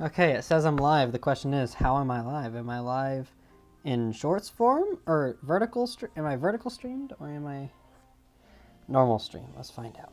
Okay, it says I'm live. The question is, how am I live? Am I live in shorts form or vertical? Am I vertical streamed or am I normal stream? Let's find out.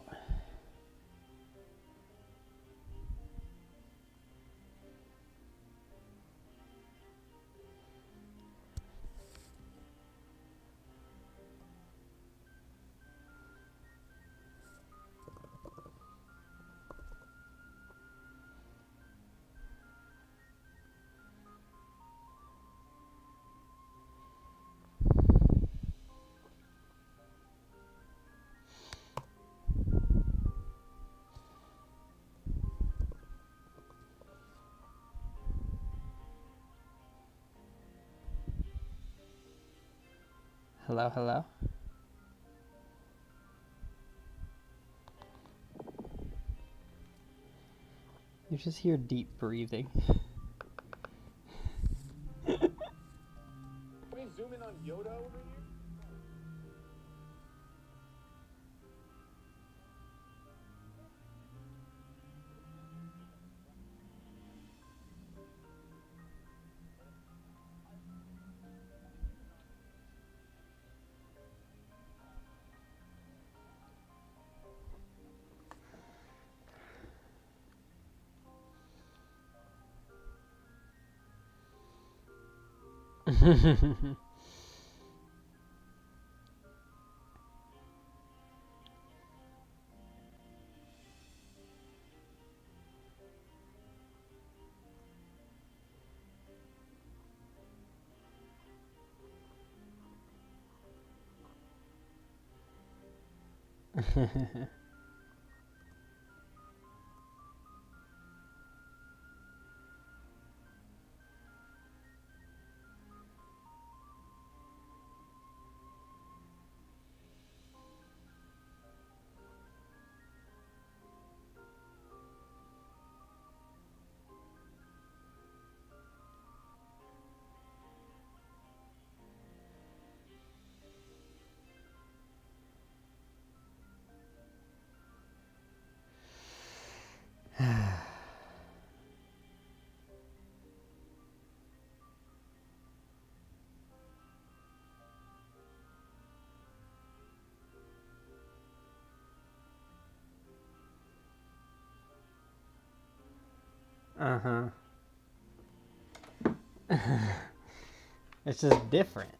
Hello, hello. You just hear deep breathing. Can we zoom in on Yoda over here? Uh-huh. It's just different.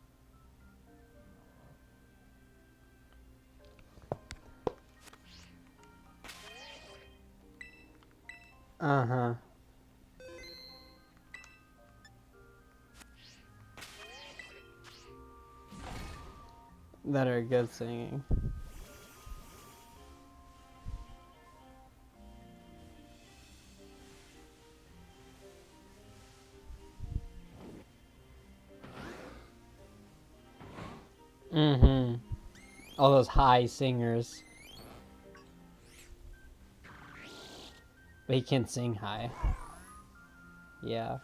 Uh-huh. That are good singing. Mm-hmm. All those high singers. But he can't sing high. Yeah.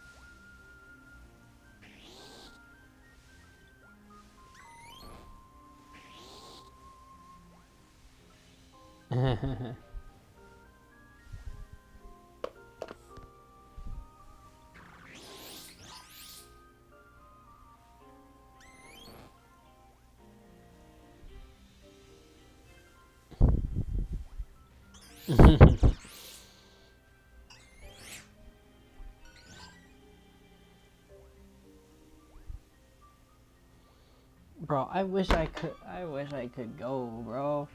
Bro, I wish I could go, bro.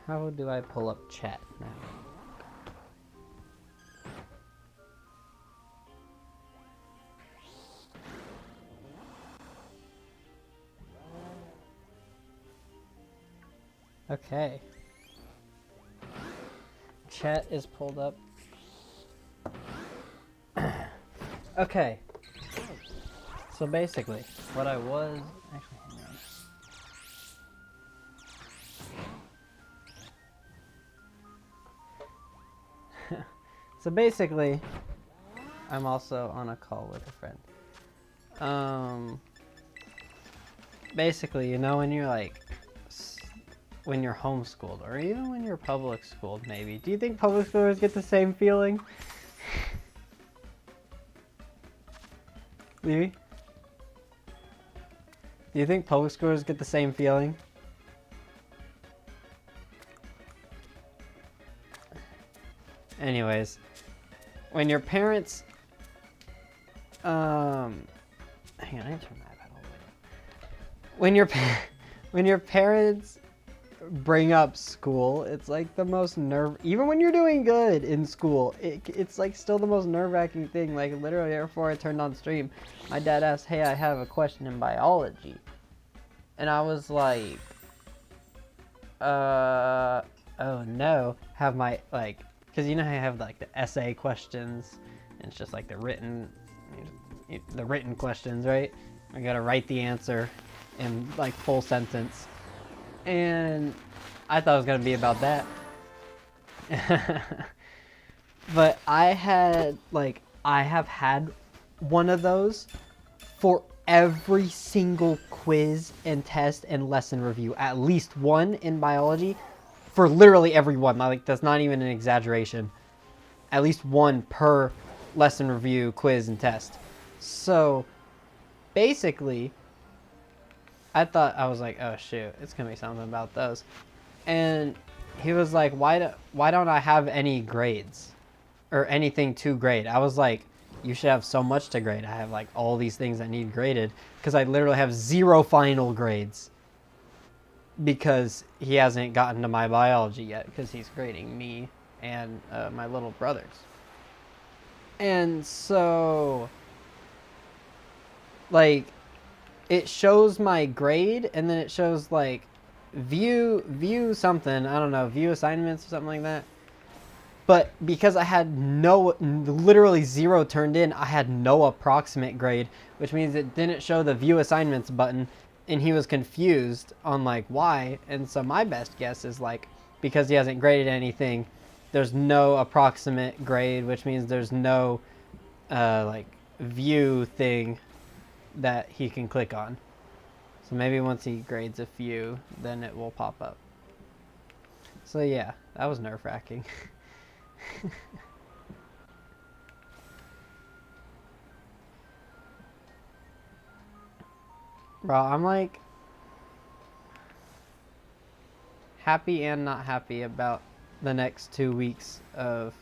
How do I pull up chat now? Okay. Chat is pulled up. Okay. So basically, what I was actually hang on. So basically, I'm also on a call with a friend. Basically, you know, when you're like, when you're homeschooled, or even when you're public schooled, maybe. Do you think public schoolers get the same feeling? Levy? Do you think public schoolers get the same feeling? Anyways, when your parents, hang on, I need to turn my iPad all the way down. When your parents bring up school, it's like the most even when you're doing good in school, it's like still the most nerve-wracking thing. Like literally before I turned on stream, my dad asked, "Hey, I have a question in biology," and I was like, oh no, have my like, because you know how I have like the essay questions, and it's just like the written questions, right? I gotta write the answer in like full sentence. And I thought it was going to be about that. But I have had one of those for every single quiz and test and lesson review. At least one in biology for literally every one. Like, that's not even an exaggeration. At least one per lesson review, quiz, and test. So, basically, I was like, oh shoot, it's gonna be something about those. And he was like, why don't I have any grades or anything to grade? I was like, you should have so much to grade. I have like all these things that need graded because I literally have 0 final grades because he hasn't gotten to my biology yet because he's grading me and my little brothers. And so, like, it shows my grade, and then it shows like view something, I don't know, view assignments or something like that. But because I had literally 0 turned in, I had no approximate grade, which means it didn't show the view assignments button, and he was confused on like why. And so my best guess is like, because he hasn't graded anything, there's no approximate grade, which means there's no like view thing that he can click on. So maybe once he grades a few, then it will pop up. So yeah, that was nerve-wracking. Bro, I'm like happy and not happy about the next 2 weeks of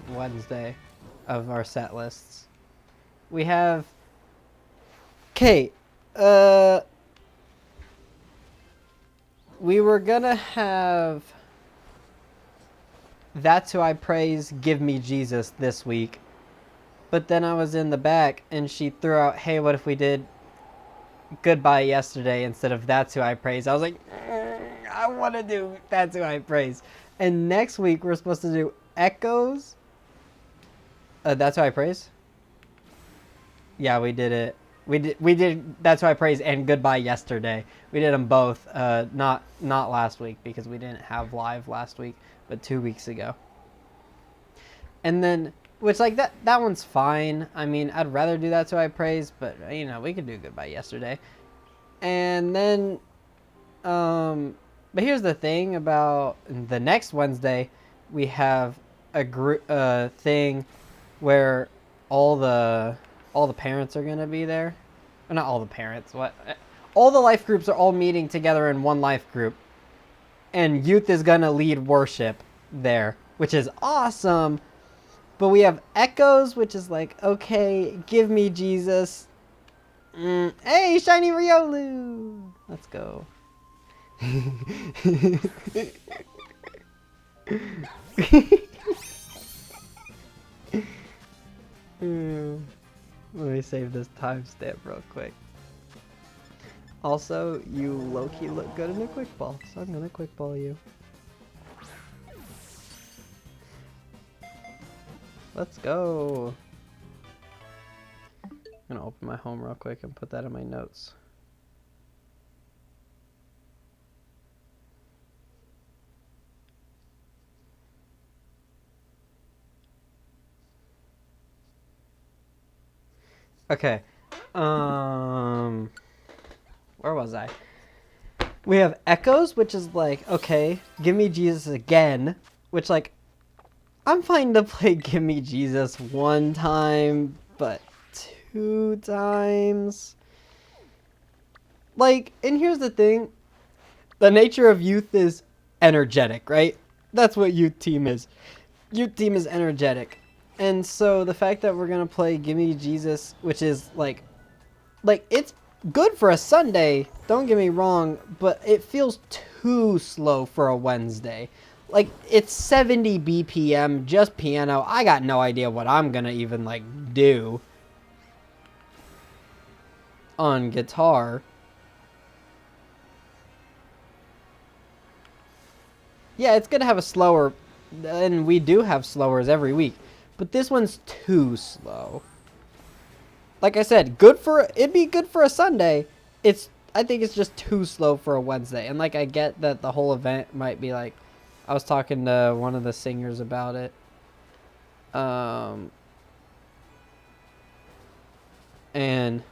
Wednesday of our set lists. We have Kate. We were gonna have That's Who I Praise, Give Me Jesus this week. But then I was in the back and she threw out, hey, what if we did Goodbye Yesterday instead of That's Who I Praise? I was like, I want to do That's Who I Praise. And next week we're supposed to do Echoes. That's Who I Praise? Yeah, we did it. We did That's Who I Praise and Goodbye Yesterday. We did them both. Not last week because we didn't have live last week, but 2 weeks ago. And then, which like that one's fine. I mean, I'd rather do That's Who I Praise, but you know, we could do Goodbye Yesterday. And then, but here's the thing about the next Wednesday, we have a group thing where all the parents are gonna be there. Or not all the parents. All the life groups are all meeting together in one life group, and youth is gonna lead worship there, which is awesome. But we have Echoes, which is like, okay, give me Jesus. Hey, Shiny Riolu! Let's go. Let me save this timestamp real quick. Also, you low-key look good in a quick ball, so I'm gonna quick ball you. Let's go. I'm gonna open my home real quick and put that in my notes. Okay. Where was I? We have Echoes, which is like, okay, Give Me Jesus Again, which like, I'm fine to play Give Me Jesus one time, but 2 times? Like, and here's the thing. The nature of youth is energetic, right? That's what youth team is. Youth team is energetic. And so the fact that we're going to play Give Me Jesus, which is like it's good for a Sunday, don't get me wrong, but it feels too slow for a Wednesday. Like, it's 70 BPM, just piano. I got no idea what I'm gonna even, like, do on guitar. Yeah, it's gonna have a slower, and we do have slowers every week, but this one's too slow. Like I said, it'd be good for a Sunday. I think it's just too slow for a Wednesday. And like, I get that the whole event might be like, I was talking to one of the singers about it. And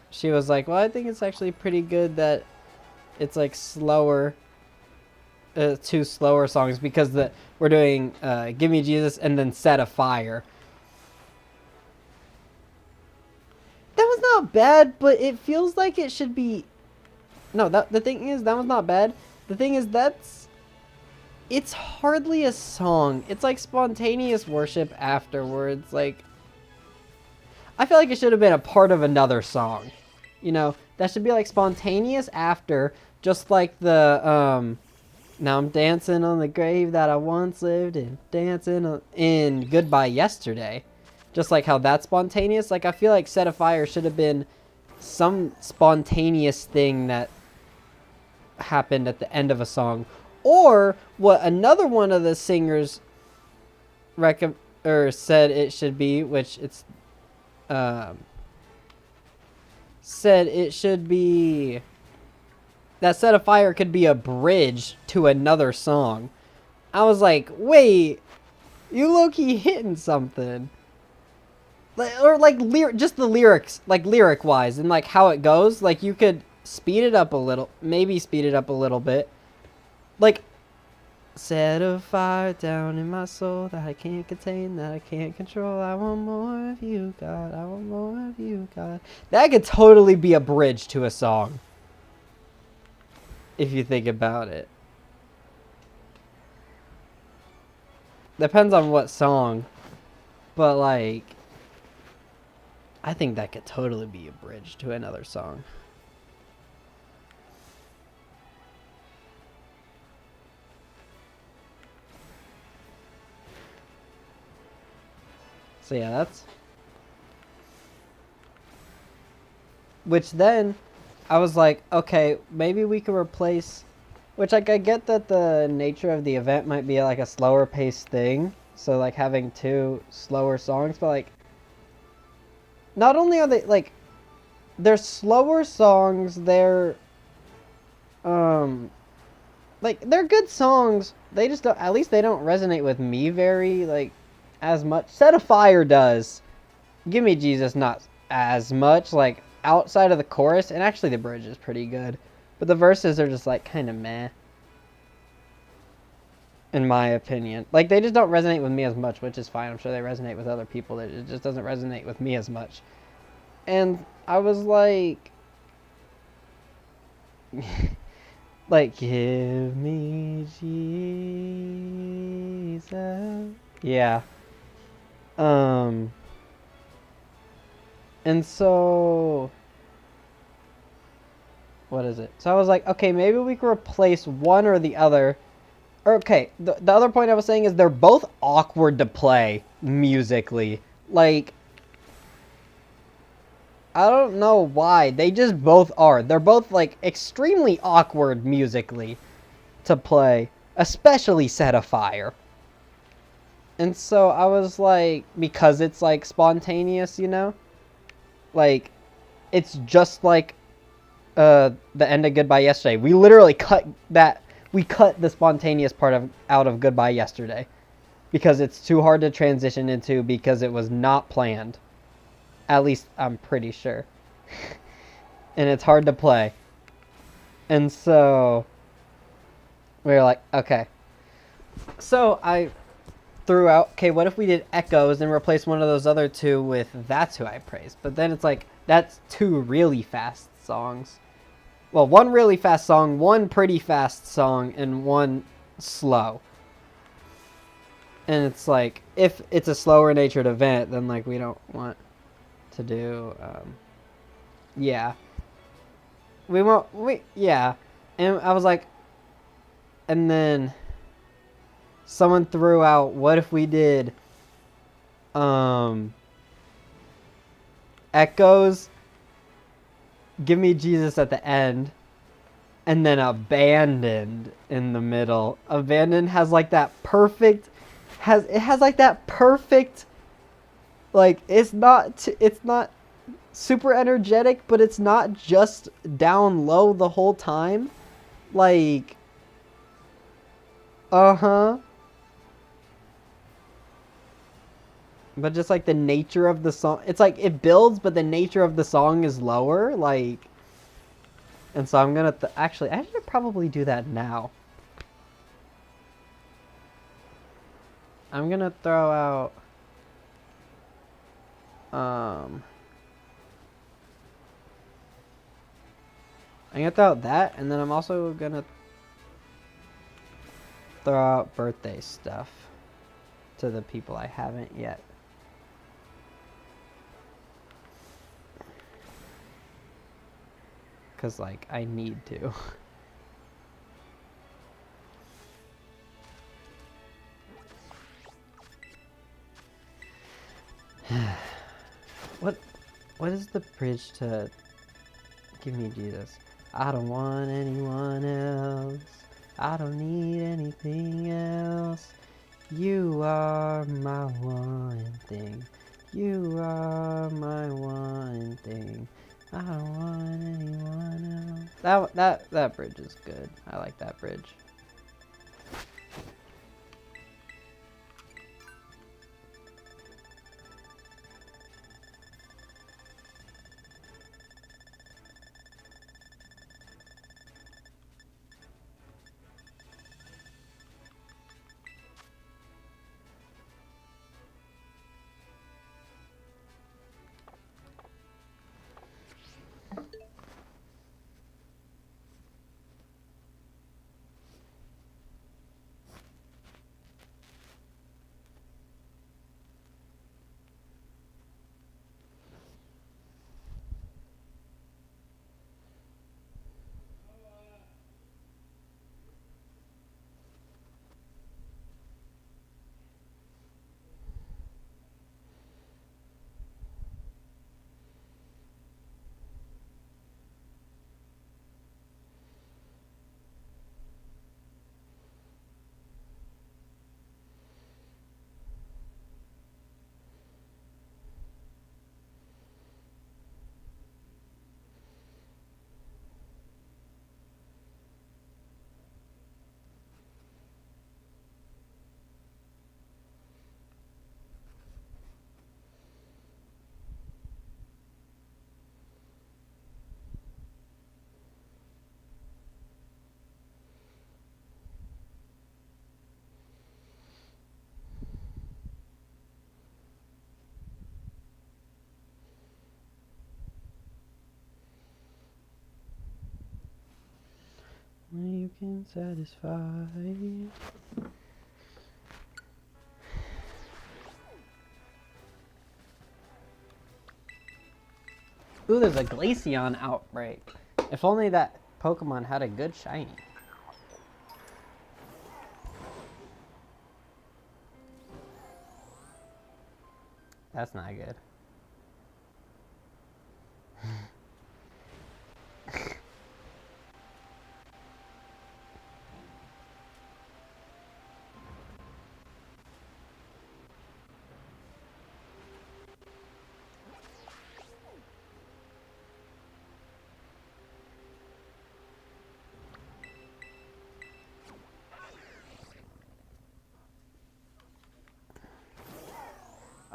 she was like, well, I think it's actually pretty good that it's like slower, 2 slower songs, because we're doing Give Me Jesus and then Set a Fire. That was not bad, but it feels like it should be. No, the thing is, that was not bad. The thing is, it's hardly a song. It's like spontaneous worship afterwards. Like, I feel like it should have been a part of another song. You know, that should be like spontaneous after, just like the now I'm dancing on the grave that I once lived in, dancing in Goodbye Yesterday. Just like how that's spontaneous. Like, I feel like Set a Fire should have been some spontaneous thing that happened at the end of a song. Or what another one of the singers said it should be, which it's said it should be that Set a Fire could be a bridge to another song. I was like, wait, you low-key hitting something. Or like just the lyrics, like lyric wise, and like how it goes. Like, you could speed it up a little, maybe speed it up a little bit. Like, set a fire down in my soul that I can't contain, that I can't control. I want more of you, God. I want more of you, God. That could totally be a bridge to a song, if you think about it. Depends on what song, but like, I think that could totally be a bridge to another song. So yeah, that's... Which then, I was like, okay, maybe we could replace... Which, like, I get that the nature of the event might be like a slower paced thing. So like having 2 slower songs, but like... Not only are they, like, they're slower songs, they're, like, they're good songs, they just don't, at least they don't resonate with me very, like, as much. Set a Fire does. Give Me Jesus, not as much, like, outside of the chorus, and actually the bridge is pretty good, but the verses are just, like, kind of meh, in my opinion. Like, they just don't resonate with me as much, which is fine. I'm sure they resonate with other people. It just doesn't resonate with me as much. And I was like, like, give me Jesus. Yeah. And so, what is it? So I was like, okay, maybe we could replace one or the other. Okay, the other point I was saying is they're both awkward to play musically. Like, I don't know why. They just both are. They're both, like, extremely awkward musically to play. Especially Set a Fire. And so I was like, because it's like spontaneous, like it's just like the end of Goodbye Yesterday. We literally cut the spontaneous part out of Goodbye Yesterday because it's too hard to transition into because it was not planned. At least I'm pretty sure. And it's hard to play. And so we were like, okay. So I threw out, okay, what if we did Echoes and replace one of those other two with That's Who I Praise? But then it's like, that's two really fast songs. Well, one really fast song, one pretty fast song, and one slow. And it's like, if it's a slower natured event, then like we don't want to do, yeah. Yeah. And I was like, and then someone threw out, what if we did, Echoes, Give Me Jesus at the end, and then Abandoned in the middle. Abandoned has like that perfect, like it's not super energetic, but it's not just down low the whole time. Like, but just like the nature of the song, it's like it builds, but the nature of the song is lower. Like, and so I'm gonna actually, I should probably do that now. I'm gonna throw out I'm gonna throw out that, and then I'm also gonna throw out birthday stuff to the people I haven't yet. Cause like I need to. What is the bridge to Give Me Jesus? I don't want anyone else. I don't need anything else. You are my one thing. You are my one thing. I don't want anyone else. That bridge is good. I like that bridge. When you can satisfy. Ooh, there's a Glaceon outbreak. If only that Pokemon had a good shiny. That's not good.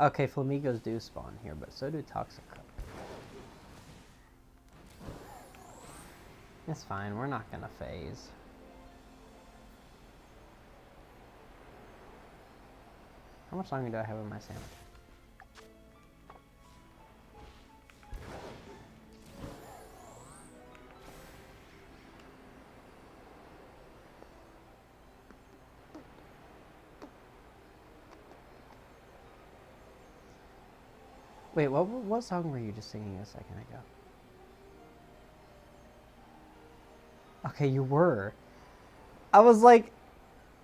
Okay, flamingos do spawn here, but so do Toxicroak. It's fine, we're not gonna phase. How much longer do I have in my sandwich? Wait, what song were you just singing a second ago? Okay, you were. I was like,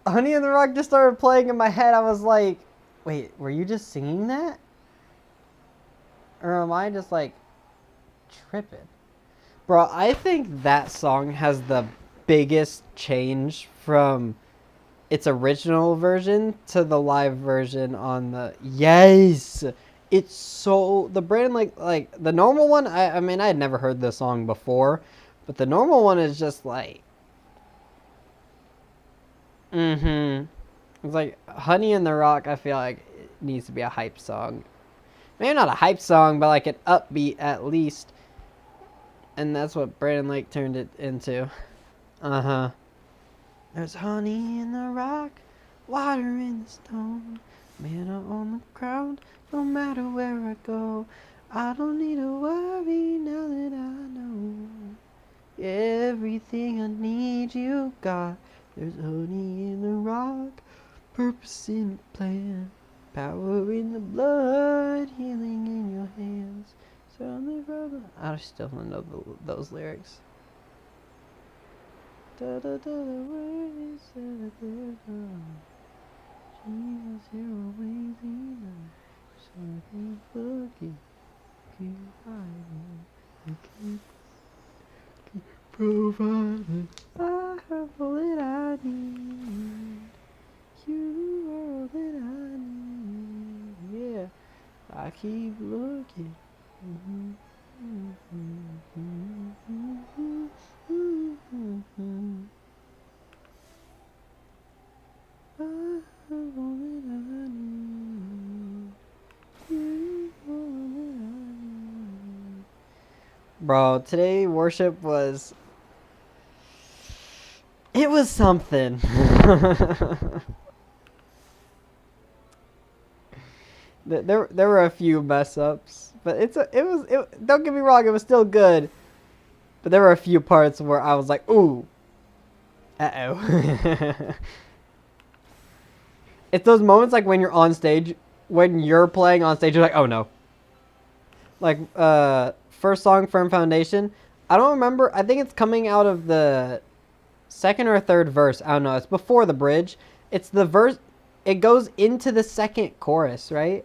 Honey in the Rock just started playing in my head. I was like, wait, were you just singing that? Or am I just like tripping? Bro, I think that song has the biggest change from its original version to the live version on the... Yes! It's so... The Brandon, like the normal one, I mean, I had never heard this song before, but the normal one is just like... It's like Honey in the Rock, I feel like it needs to be a hype song. Maybe not a hype song, but like an upbeat at least. And that's what Brandon Lake turned it into. Uh-huh. There's honey in the rock, water in the stone, manna on the ground, no matter where I go. I don't need to worry now that I know. Everything I need you got. There's honey in the rock, purpose in the plan, power in the blood, healing in your hands. Surrounded from the... I still don't know those lyrics. Da da da da, where is that there gone? Jesus, you're always enough. Something looking, keep hiding, and keep providing. I have all that I need. You are all that I need. Yeah, I keep looking. Bro, today worship was... It was something. There were a few mess ups, but don't get me wrong, it was still good. But there were a few parts where I was like, ooh. Uh-oh. It's those moments like when you're on stage, when you're playing on stage, you're like, oh no. Like, first song, Firm Foundation. I don't remember. I think it's coming out of the second or third verse. I don't know. It's before the bridge. It's the verse. It goes into the second chorus, right?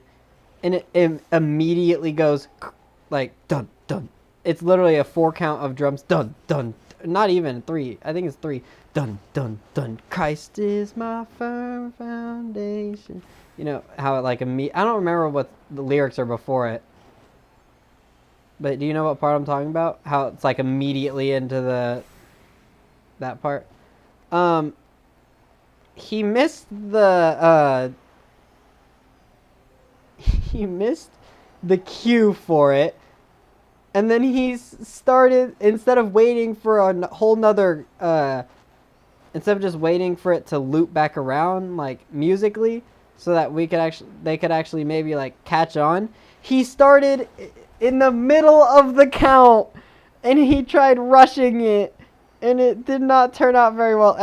And it immediately goes like dun dun. It's literally a 4 count of drums. Dun dun. Not even 3. I think it's 3. Dun dun dun. Christ is my firm foundation. You know how it like I don't remember what the lyrics are before it. But do you know what part I'm talking about? How it's like immediately into that part. He missed the he missed the cue for it, and then he started, instead of waiting for a whole nother instead of just waiting for it to loop back around like musically so that they could actually maybe like catch on, he started in the middle of the count and he tried rushing it and it did not turn out very well.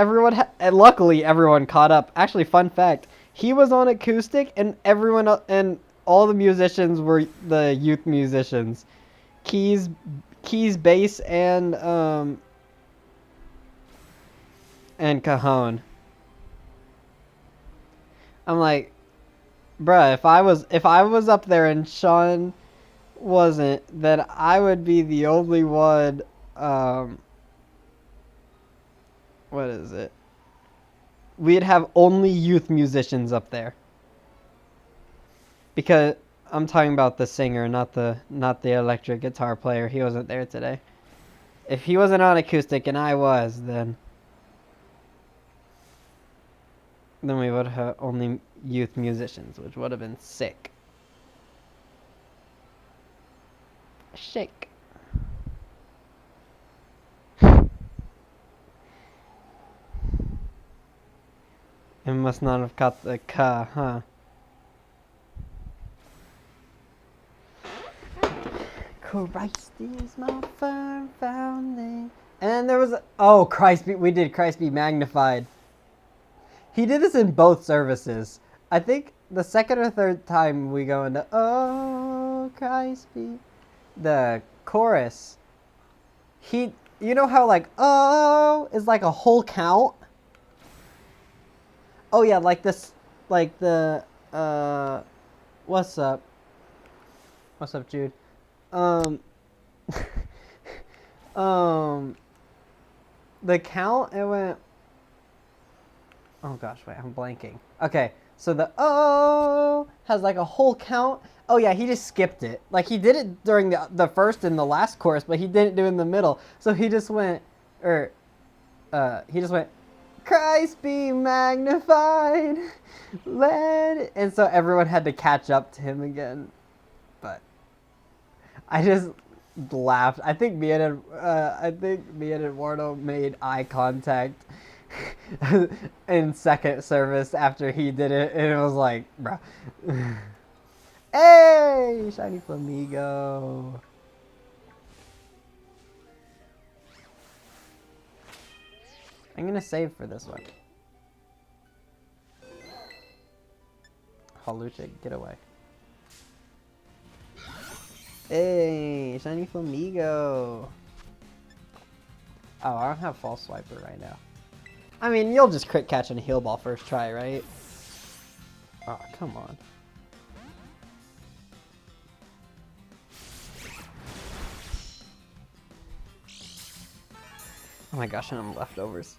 And luckily everyone caught up. Actually, fun fact, he was on acoustic and everyone and all the musicians were the youth musicians. Keys, bass, and Cajon. I'm like, bruh, if I was up there and Sean wasn't, then I would be the only one. What is it? We'd have only youth musicians up there. Because I'm talking about the singer, not the electric guitar player. He wasn't there today. If he wasn't on acoustic and I was, then we would have only youth musicians, which would have been sick. shake. It must not have caught the ka, huh? Christ is my firm founding. And there was oh, Christ be, we did Christ be magnified. He did this in both services. I think the second or third time we go into oh, Christ be, the chorus. You know how like oh is like a whole count. Oh yeah, like this, like the what's up? What's up, Jude? The count, it went, oh gosh, wait, I'm blanking. Okay, so the oh has like a whole count. Oh yeah, he just skipped it. Like he did it during the first and the last chorus, but he didn't do it in the middle. So he just went, Christ be magnified, let it. And so everyone had to catch up to him again. But I just laughed. I think me and Eduardo made eye contact in second service after he did it, and it was like, bro. Hey, shiny flamingo. I'm gonna save for this one. Halucha, get away. Hey, shiny flamingo. Oh, I don't have false swiper right now. I mean, you'll just crit catch and heal ball first try, right? Oh, come on. Oh my gosh, and I'm leftovers.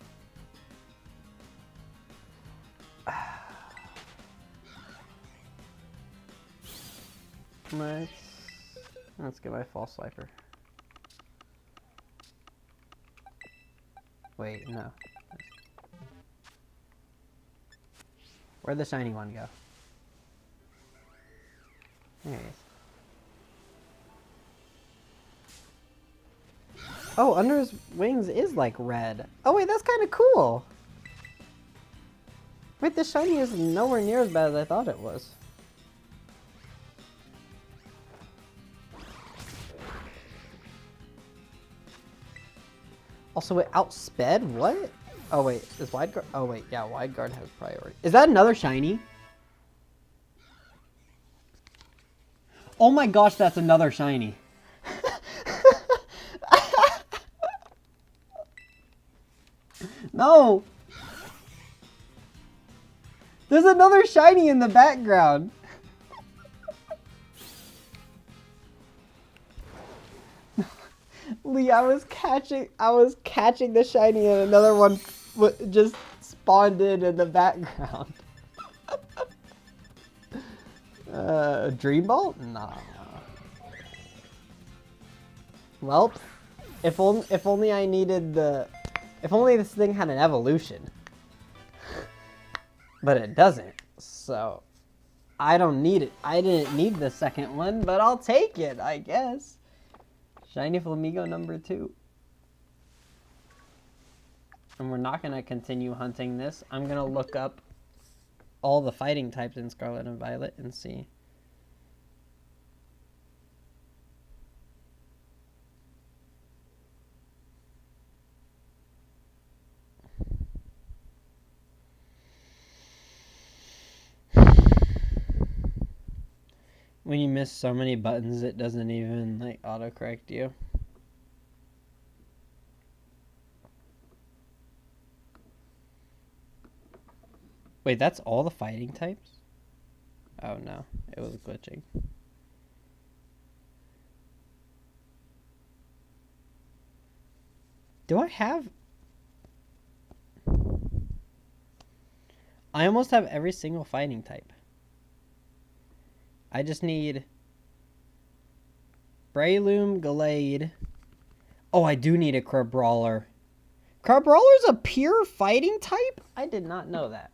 Let's get my false swiper. Wait, no. Where'd the shiny one go? There he is. Oh, under his wings is like red. Oh wait, that's kind of cool. Wait, the shiny is nowhere near as bad as I thought it was. Also, it outsped? What? Oh wait, is wide guard? Oh wait, yeah, wide guard has priority. Is that another shiny? Oh my gosh, that's another shiny. No! There's another shiny in the background. Lee, I was catching the shiny and another one just spawned in the background. Dream Bolt? Nah. Well, if only I needed if only this thing had an evolution. But it doesn't, so I don't need it. I didn't need the second one, but I'll take it, I guess. Shiny Flamingo number 2. And we're not going to continue hunting this. I'm going to look up all the fighting types in Scarlet and Violet and see. When you miss so many buttons, it doesn't even like autocorrect you. Wait, that's all the fighting types? Oh no, it was glitching. Do I have... I almost have every single fighting type. I just need Breloom, Gallade. Oh, I do need a Crabrawler. Crabrawler's a pure fighting type? I did not know that.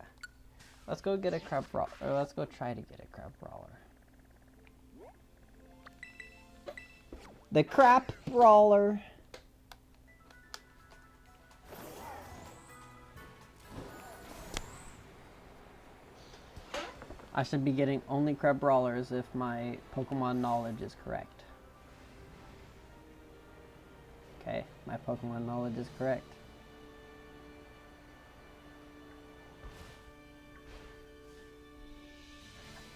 Let's go get a Crabrawler. Or let's go try to get a Crabrawler. The crap brawler. I should be getting only crab brawlers if my Pokemon knowledge is correct. Okay, my Pokemon knowledge is correct.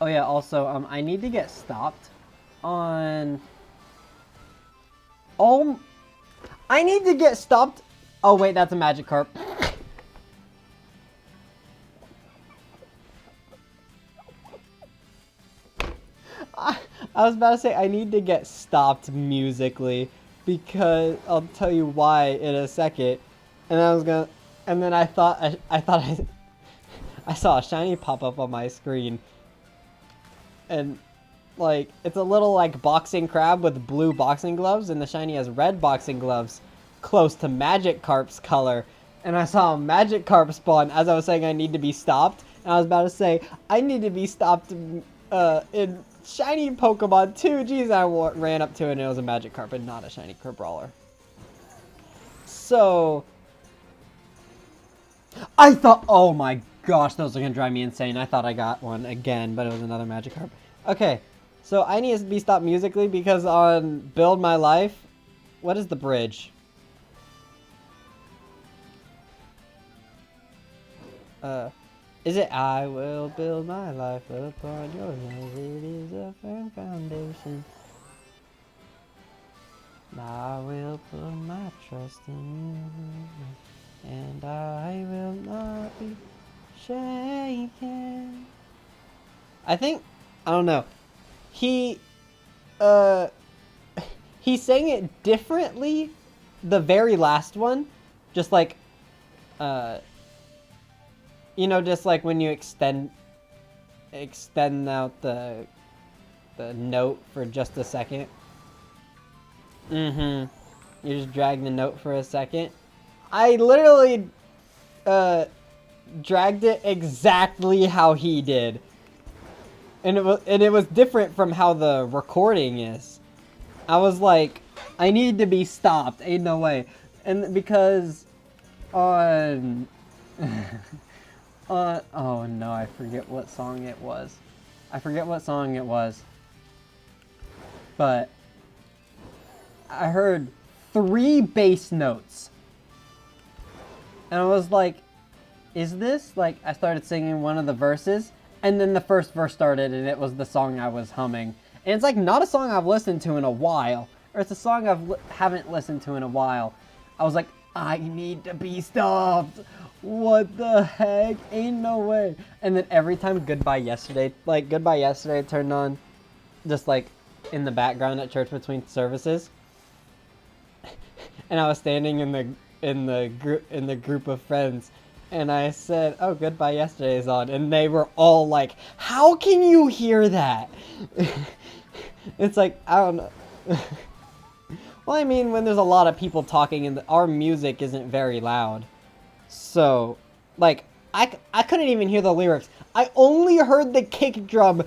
Oh yeah, also, I need to get stopped on... Oh, I need to get stopped... Oh wait, that's a Magikarp. I was about to say I need to get stopped musically because I'll tell you why in a second. And I was gonna, and then I thought I saw a shiny pop up on my screen, and like it's a little like boxing crab with blue boxing gloves, and the shiny has red boxing gloves, close to Magikarp's color. And I saw a Magikarp spawn as I was saying I need to be stopped, and I was about to say I need to be stopped in shiny Pokemon too. Jeez, I ran up to it and it was a Magikarp and not a shiny Crabrawler. So I thought, oh my gosh, those are gonna drive me insane. I thought I got one again, but it was another Magikarp. Okay, so I need to be stopped musically because on Build My Life, what is the bridge? Is it I will build my life upon your love, it is a firm foundation. I will put my trust in you, and I will not be shaken. I think, I don't know, he sang it differently, the very last one, just like, you know, just like when you extend out the note for just a second. You just drag the note for a second. I literally dragged it exactly how he did. And it was different from how the recording is. I was like, I need to be stopped. Ain't no way. And because on oh no, I forget what song it was. But I heard 3 bass notes. And I was like, is this? Like, I started singing one of the verses, and then the first verse started, and it was the song I was humming. And it's like not a song I've listened to in a while, or it's a song haven't listened to in a while. I was like, I need to be stopped. What the heck? Ain't no way. And then every time Goodbye Yesterday turned on, just like in the background at church between services. And I was standing in the group of friends, and I said, "Oh, Goodbye Yesterday is on," and they were all like, "How can you hear that?" It's like, I don't know. Well, I mean, when there's a lot of people talking and our music isn't very loud, so like I couldn't even hear the lyrics. I only heard the kick drum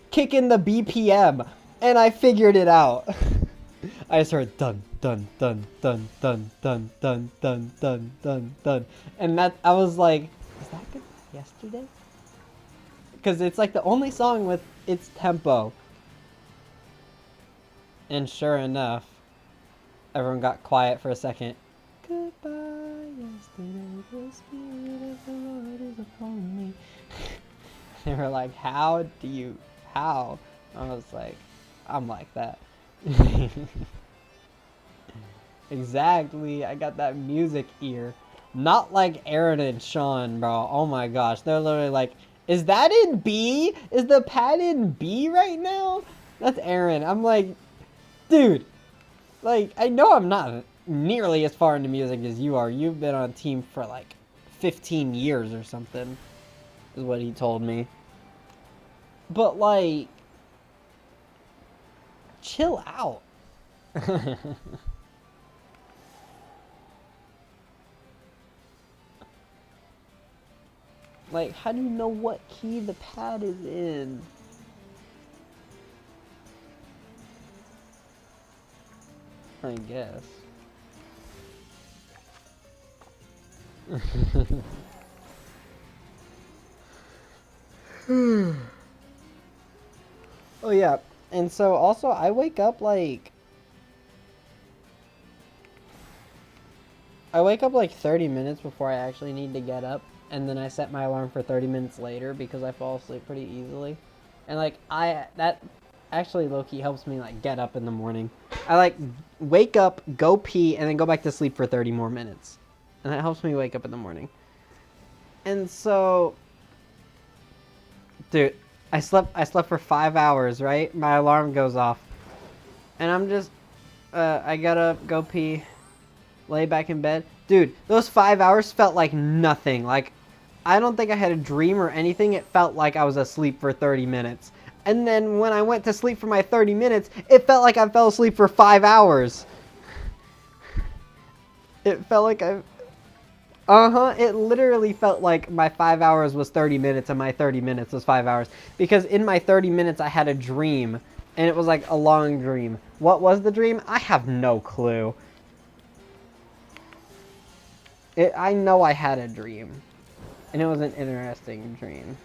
kicking the BPM, and I figured it out. I just heard dun dun dun dun dun dun dun dun dun dun dun, and that I was like, is that Goodbye Yesterday? Because it's like the only song with its tempo. And sure enough, everyone got quiet for a second. Goodbye yesterday, the spirit of the Lord is upon me. They were like, how? I was like, I'm like that. Exactly, I got that music ear. Not like Aaron and Sean, bro. Oh my gosh, they're literally like, is that in B? Is the pad in B right now? That's Aaron. I'm like, dude, like, I know I'm not nearly as far into music as you are. You've been on team for like 15 years or something, is what he told me. But like, chill out. Like, how do you know what key the pad is in? I guess. Oh yeah, and so also I wake up like 30 minutes before I actually need to get up, and then I set my alarm for 30 minutes later because I fall asleep pretty easily. And like that actually low-key helps me like get up in the morning. I like wake up, go pee, and then go back to sleep for 30 more minutes. And that helps me wake up in the morning. And so dude, I slept for 5 hours, right? My alarm goes off. And I'm just I gotta go pee, lay back in bed. Dude, those 5 hours felt like nothing. Like, I don't think I had a dream or anything. It felt like I was asleep for 30 minutes. And then when I went to sleep for my 30 minutes, it felt like I fell asleep for 5 hours. It felt like it literally felt like my 5 hours was 30 minutes and my 30 minutes was 5 hours. Because in my 30 minutes, I had a dream. And it was like a long dream. What was the dream? I have no clue. I know I had a dream. And it was an interesting dream.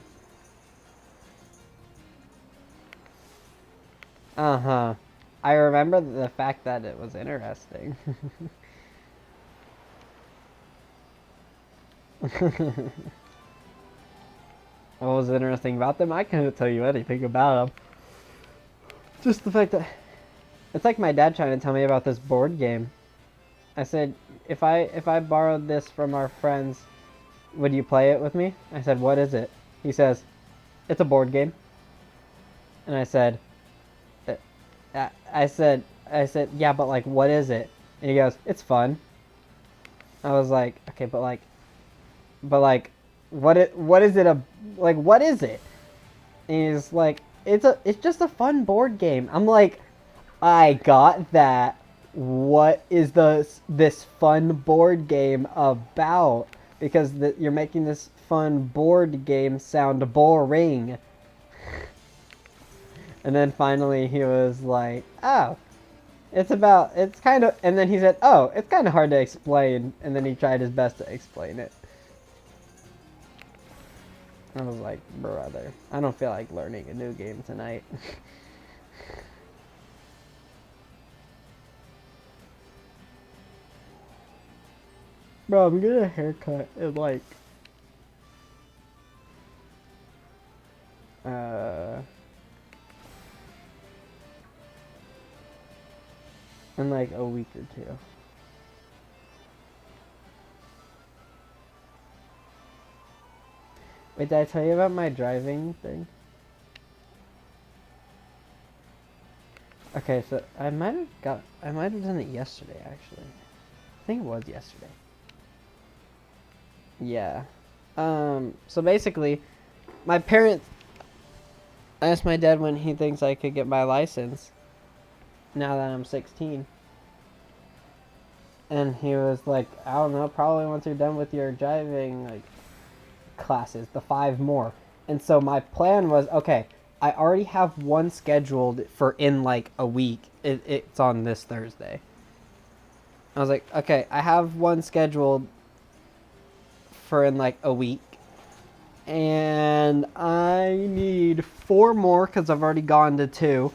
Uh-huh. I remember the fact that it was interesting. What was interesting about them? I couldn't tell you anything about them. Just the fact that... It's like my dad trying to tell me about this board game. I said, if I borrowed this from our friends, would you play it with me? I said, what is it? He says, it's a board game. And I said, I said, yeah, but like, what is it? And he goes, it's fun. I was like, okay, but like, what is it? What is it? And he's like, it's just a fun board game. I'm like, I got that. What is this fun board game about? Because you're making this fun board game sound boring. And then finally he was like, oh, it's kind of, and then he said, oh, it's kind of hard to explain. And then he tried his best to explain it. I was like, brother, I don't feel like learning a new game tonight. Bro, I'm getting a haircut in like, in like a week or two. Wait, did I tell you about my driving thing? Okay, so I might have done it yesterday, actually. I think it was yesterday. Yeah. So basically, my parents asked my dad when he thinks I could get my license now that I'm 16. And he was like, I don't know, probably once you're done with your driving, like, classes, the 5 more. And so my plan was, okay, I already have one scheduled for in like a week. It's on this Thursday. I was like, okay, I have one scheduled for in like a week. And I need 4 more because I've already gone to 2.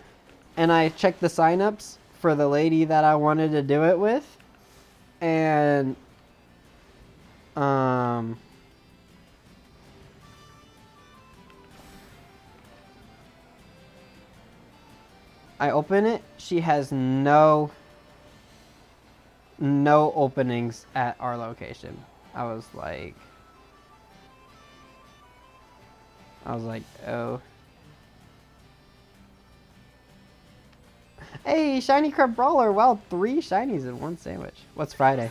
And I checked the signups for the lady that I wanted to do it with. And I open it. She has no openings at our location. I was like, oh. Hey, Shiny Crab Brawler. Wow, 3 shinies in 1 sandwich. What's Friday?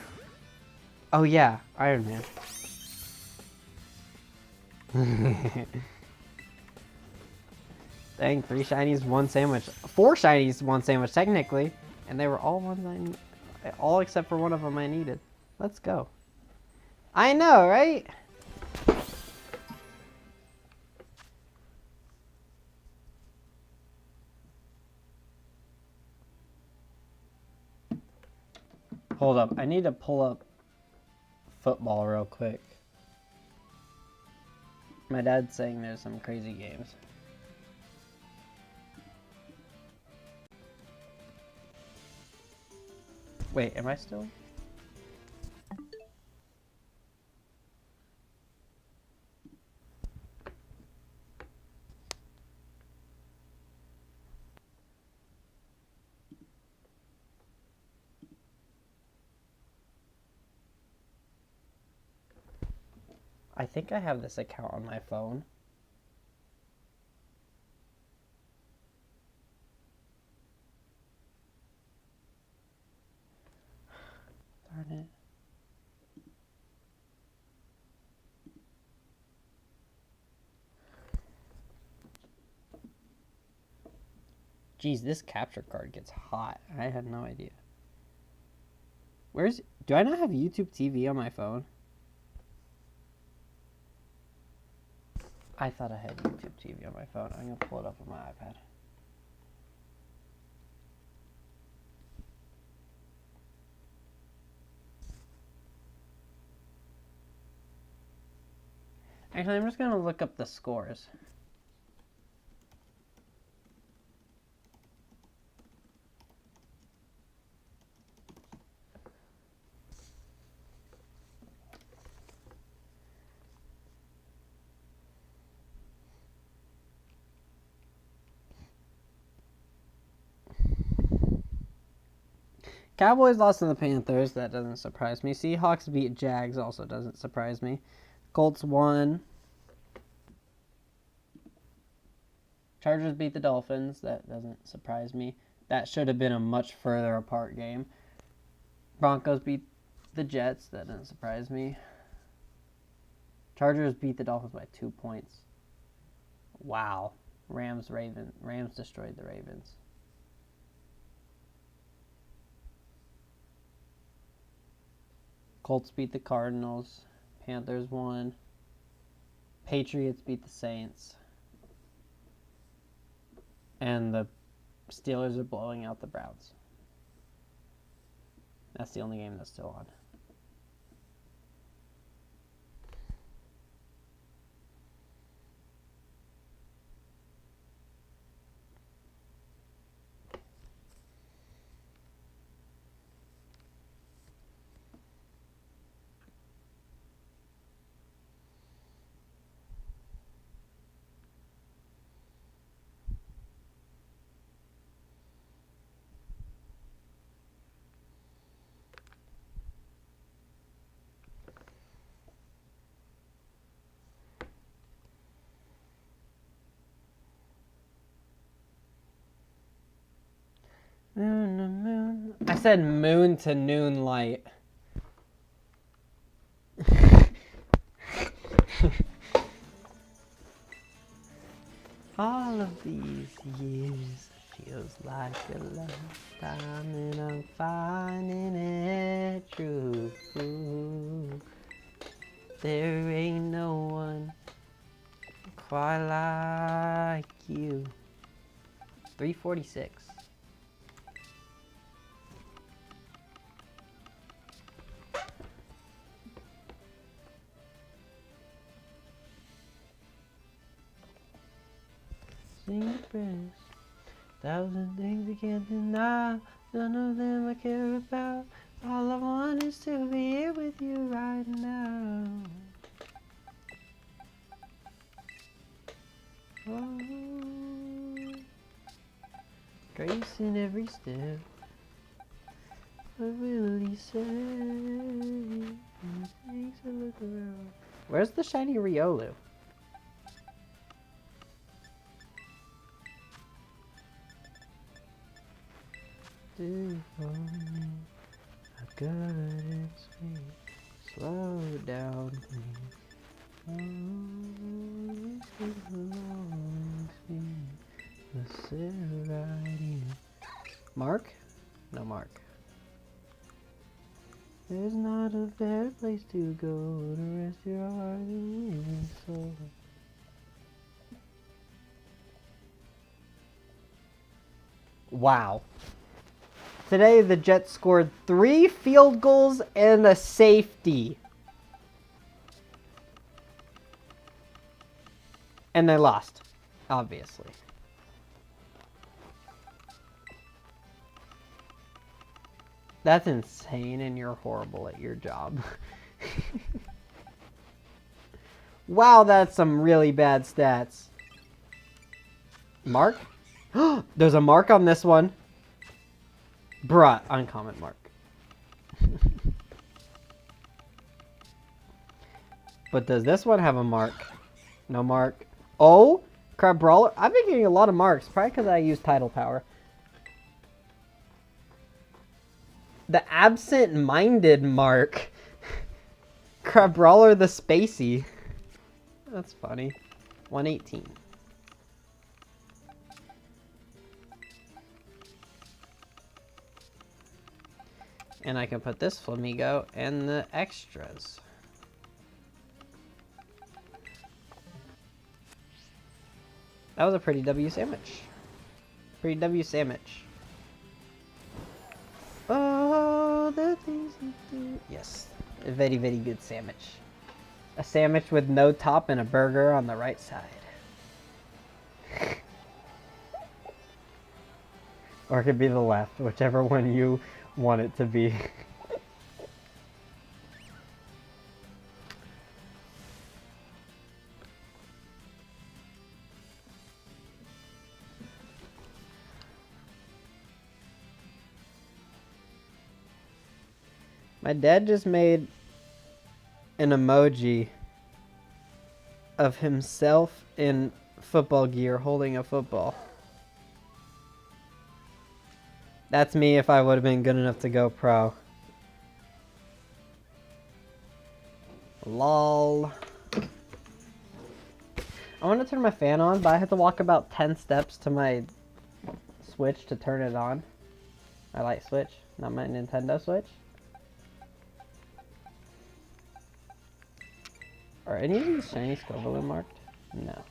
Oh yeah, Iron Man. Dang, 3 shinies, 1 sandwich. 4 shinies, 1 sandwich, technically. And they were all ones all except for one of them I needed. Let's go. I know, right? Hold up, I need to pull up football real quick. My dad's saying there's some crazy games. Wait, am I still? I think I have this account on my phone. Darn it. Geez, this capture card gets hot. I had no idea. Do I not have YouTube TV on my phone? I thought I had YouTube TV on my phone. I'm gonna pull it up on my iPad. Actually, I'm just gonna look up the scores. Cowboys lost to the Panthers. That doesn't surprise me. Seahawks beat Jags. Also doesn't surprise me. Colts won. Chargers beat the Dolphins. That doesn't surprise me. That should have been a much further apart game. Broncos beat the Jets. That doesn't surprise me. Chargers beat the Dolphins by 2 points. Wow. Rams destroyed the Ravens. Colts beat the Cardinals. Panthers won. Patriots beat the Saints. And the Steelers are blowing out the Browns. That's the only game that's still on. Moon. I said moon to noon light. All of these years feels like a lifetime, and I'm finding it true. There ain't no one quite like you. 346. Press. 1,000 things I can't deny. None of them I care about. All I want is to be here with you right now. Oh, grace in every step. What will he say? When he takes a look around. Where's the shiny Riolu? Do for me, how good it's me. Slow down, please. Oh, this belongs to me. Let's sit right here. Mark? No Mark. There's not a better place to go to rest your heart and soul. Wow. Today, the Jets scored 3 field goals and a safety. And they lost, obviously. That's insane, and you're horrible at your job. Wow, that's some really bad stats. Mark? There's a mark on this one. Bruh, uncommon mark. But does this one have a mark? No mark. Oh, Crab Brawler. I've been getting a lot of marks, probably because I use Tidal Power. The absent-minded mark. Crab Brawler the Spacey. That's funny. 118. And I can put this Flamigo and the extras. That was a pretty W sandwich. Pretty W sandwich. Oh, the things you do. Yes. A very, very good sandwich. A sandwich with no top and a burger on the right side. Or it could be the left, whichever one you want it to be. My dad just made an emoji of himself in football gear holding a football. That's me if I would have been good enough to go pro. Lol. I want to turn my fan on, but I have to walk about 10 steps to my Switch to turn it on. My light switch, not my Nintendo Switch. Are any of these shiny Scobaloo marked? No.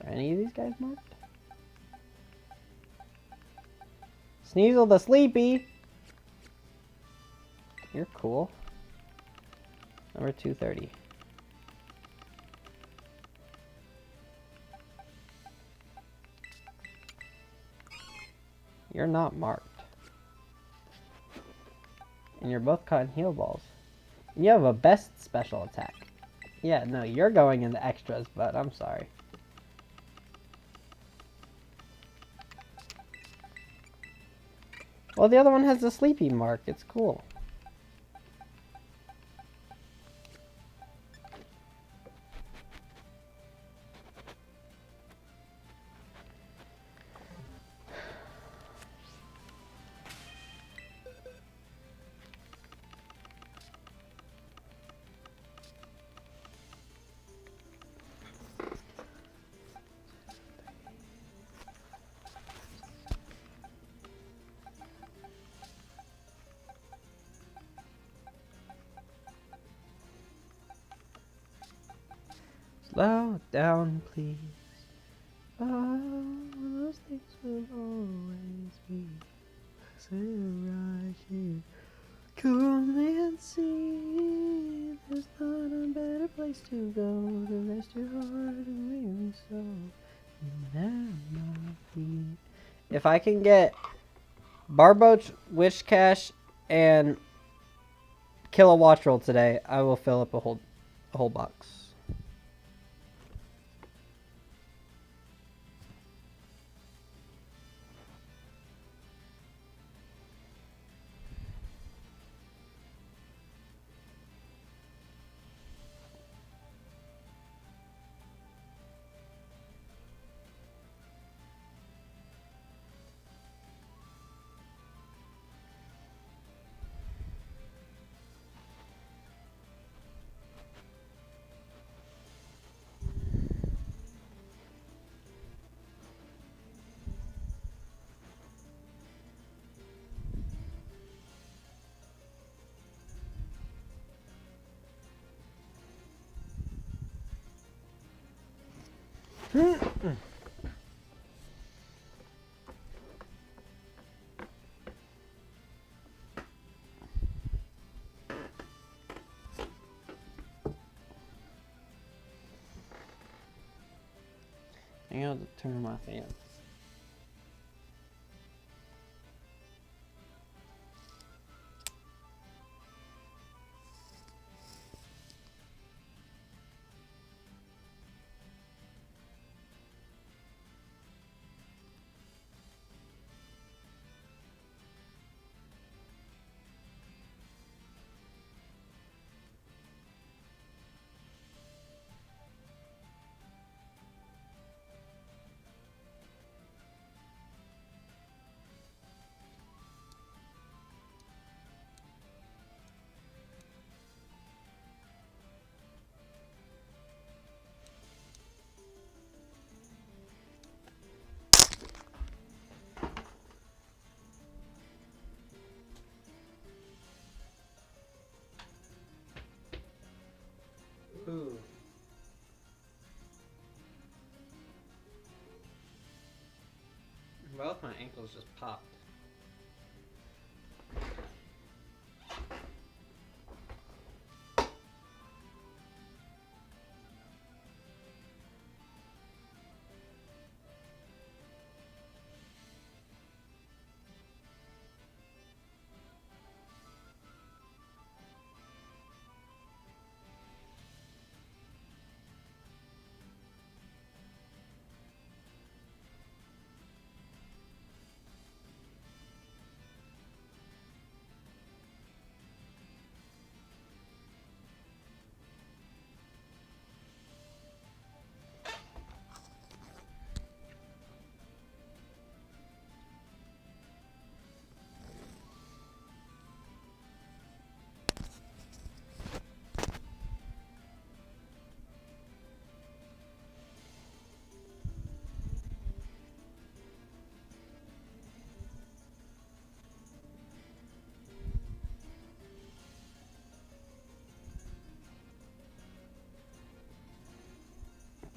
Are any of these guys marked? Sneasel the Sleepy! You're cool. Number 230. You're not marked. And you're both cotton heal balls. And you have a best special attack. Yeah, no, you're going in the extras, but I'm sorry. Well, the other one has the sleepy mark. It's cool. Slow down, please. Oh, those things will always be so right here. Come and see. There's not a better place to go to rest your heart and weary soul. If I can get Barboach, Wishcash, and kill a Watch Roll today, I will fill up a whole box. You have to turn my fan. Ooh. Both my ankles just popped.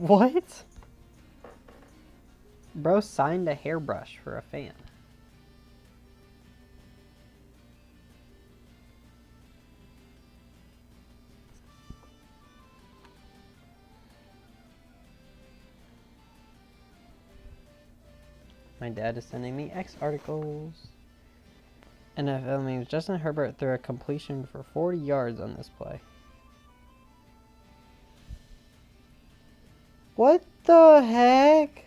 What? Bro signed a hairbrush for a fan. My dad is sending me X articles. NFL means Justin Herbert threw a completion for 40 yards on this play. What the heck?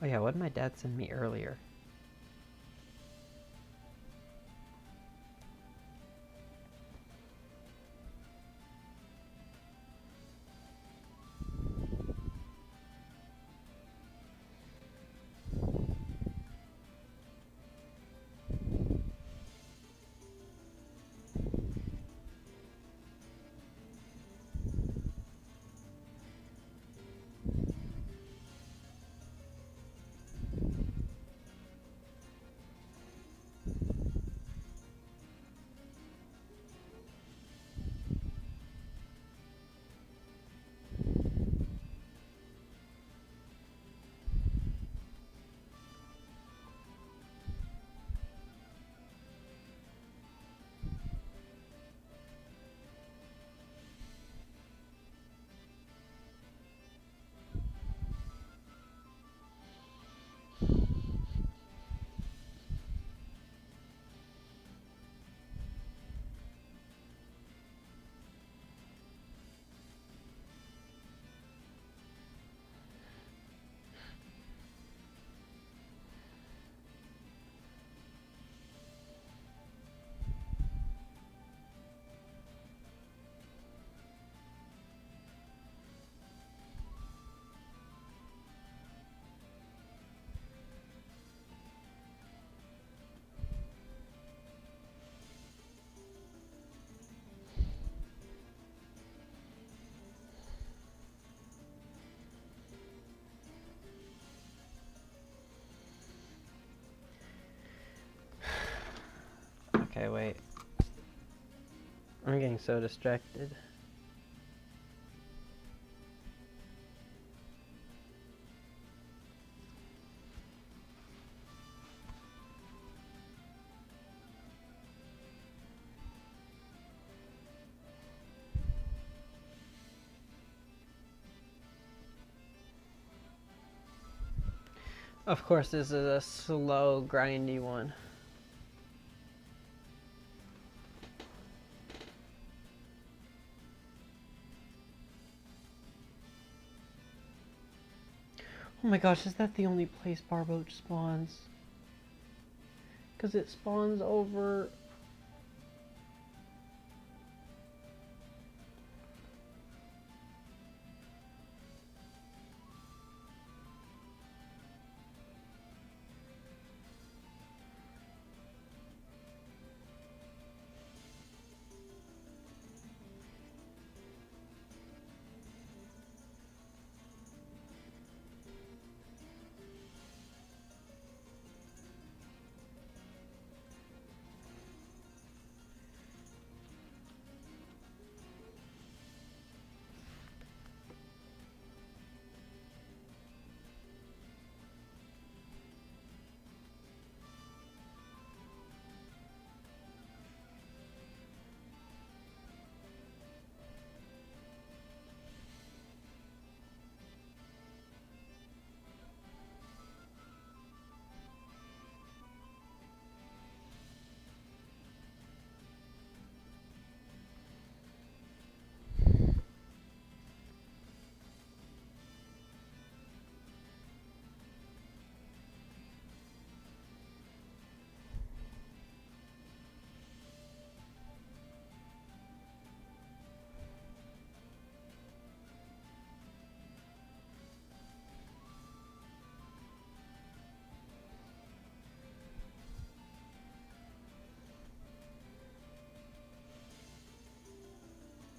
Oh yeah, what did my dad send me earlier? Okay, wait. I'm getting so distracted. Of course, this is a slow, grindy one. Oh my gosh, is that the only place Barboach spawns? Because it spawns over...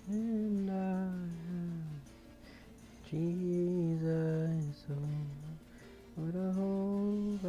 And Jesus, oh, what a whole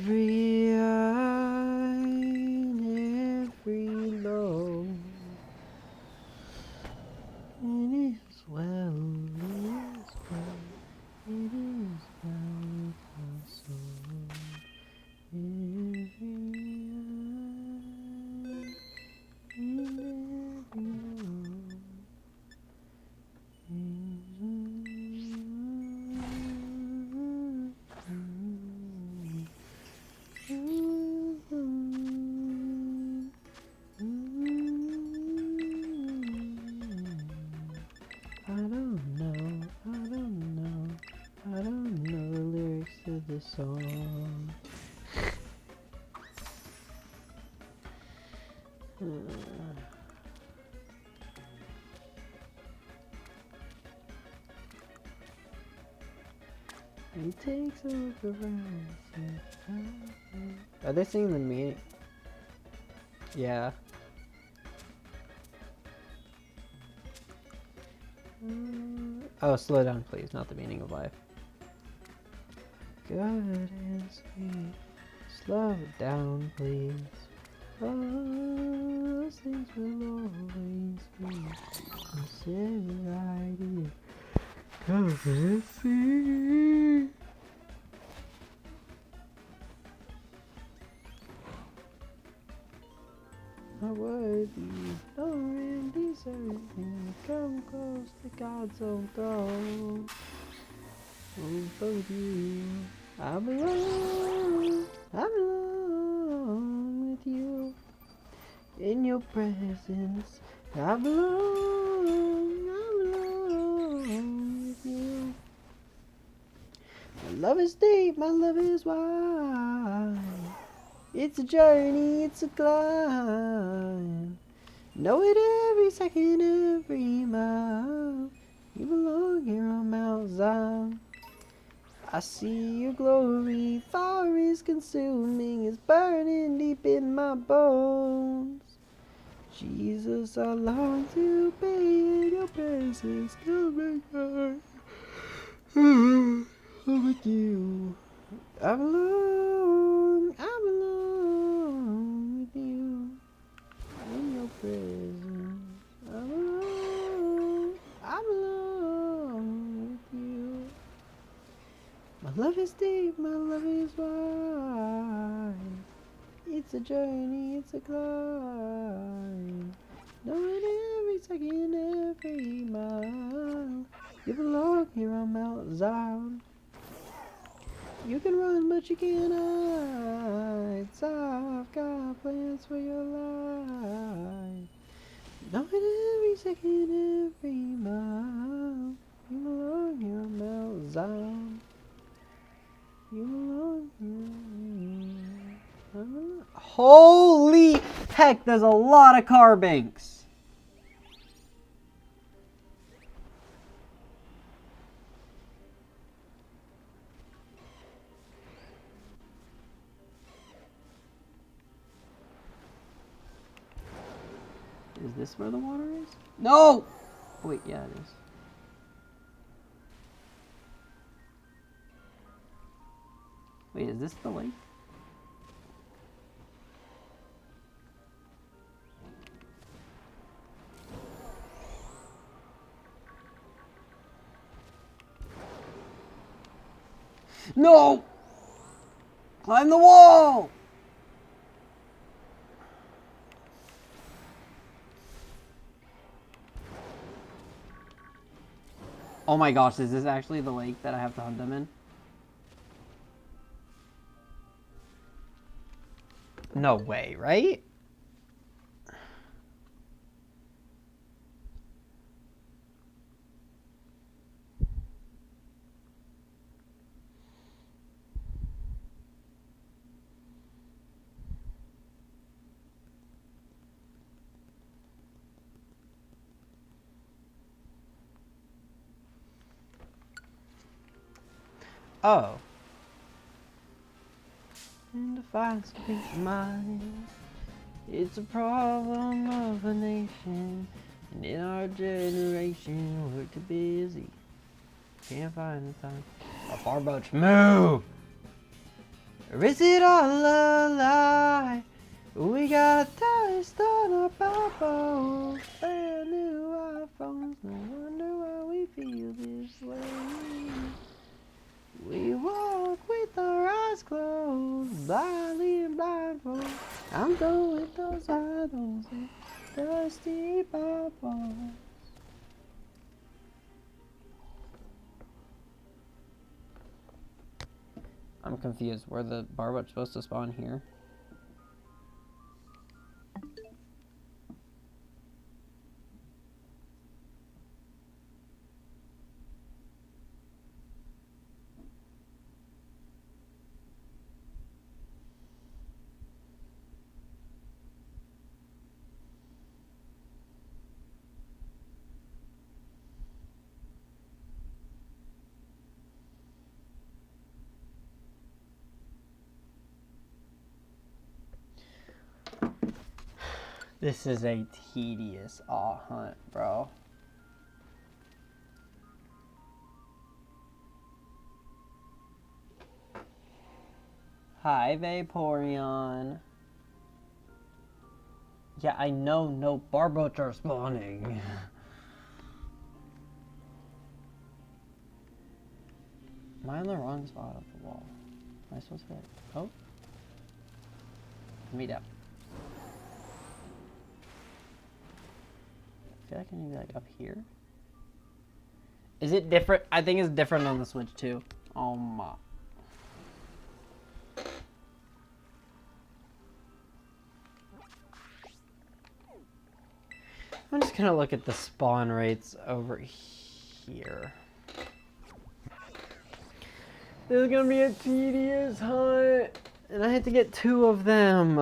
every eye, every low, it is well, it is well, it is well with my soul. Every eye, and every I don't know the lyrics to this song. He takes over. Are they singing the meaning? Yeah. Oh, slow down, please. Not the meaning of life. Good and sweet. Slow down, please. Oh, those things will always be. Consider right here. Come and see. Not worthy, nor deserving. Come close to God's own throne. Oh, for you, I belong with you. In your presence, I belong is deep, my love is wide. It's a journey, it's a climb. Know it every second, every mile. You belong here on Mount Zion. I see your glory, fire is consuming, it's burning deep in my bones. Jesus, I long to be in your presence, come and with you. I belong with you. In your presence, I belong with you. My love is deep, my love is wide. It's a journey, it's a climb. Knowing every second, every mile. You belong here on Mount Zion. You can run, but you can't hide. I've got plans for your life. Knowing every second, every mile. You belong here on Mount Zion. You belong here. Holy heck, there's a lot of car banks. Is this where the water is? No! Wait, yeah, it is. Wait, is this the lake? No! Climb the wall! Oh my gosh, is this actually the lake that I have to hunt them in? No way, right? Oh. And to find some peace of mind. It's a problem of a nation. And in our generation, we're too busy. Can't find the time. A far boat, move! Or is it all a lie? We got a taste on our bubbles. Brand new iPhones. No wonder why we feel this way. We walk with our eyes closed, blindly and blindfold. I'm done with those idols and dusty bubbles. I'm confused. Were the Barbots supposed to spawn here? This is a tedious hunt, bro. Hi, Vaporeon. Yeah, I know no Barbots are spawning. Am I on the wrong spot of the wall? Am I supposed to get... Oh. Meet up. I feel like I need to be like up here. Is it different? I think it's different on the Switch too. Oh my. I'm just gonna look at the spawn rates over here. This is gonna be a tedious hunt. And I had to get 2 of them.